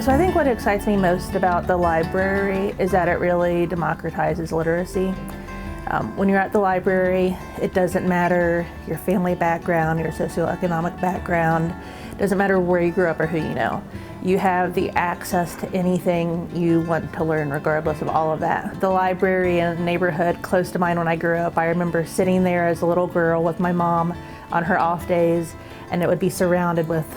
So I think what excites me most about the library is that it really democratizes literacy. When you're at the library, it doesn't matter your family background, your socioeconomic background, it doesn't matter where you grew up or who you know. You have the access to anything you want to learn regardless of all of that. The library in a neighborhood close to mine when I grew up, I remember sitting there as a little girl with my mom on her off days, and it would be surrounded with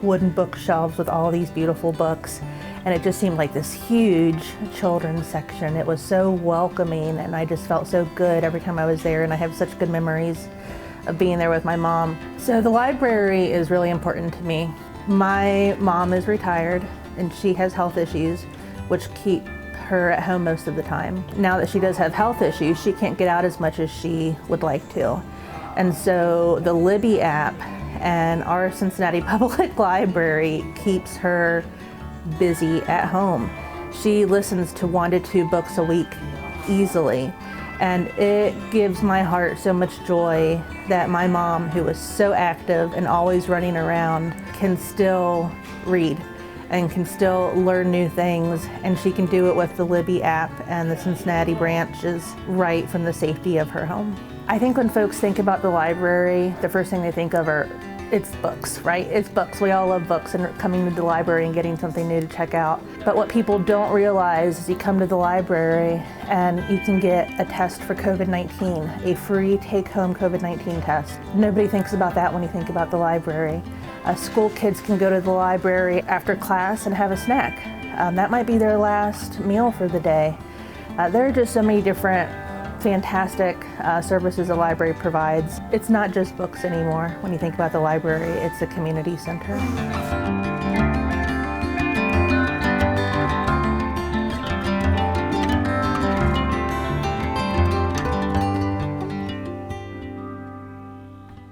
wooden bookshelves with all these beautiful books. And it just seemed like this huge children's section. It was so welcoming, and I just felt so good every time I was there, and I have such good memories of being there with my mom. So the library is really important to me. My mom is retired, and she has health issues, which keep her at home most of the time. Now that she does have health issues, she can't get out as much as she would like to. And so the Libby app and our Cincinnati Public Library keeps her busy at home. She listens to 1 to 2 books a week easily, and it gives my heart so much joy that my mom, who is so active and always running around, can still read and can still learn new things, and she can do it with the Libby app and the Cincinnati branches right from the safety of her home. I think when folks think about the library, the first thing they think of are it's books, right? It's books. We all love books and coming to the library and getting something new to check out. But what people don't realize is you come to the library and you can get a test for COVID-19, a free take-home COVID-19 test. Nobody thinks about that when you think about the library. School kids can go to the library after class and have a snack. That might be their last meal for the day. There are just so many different fantastic services the library provides. It's not just books anymore. When you think about the library, it's a community center.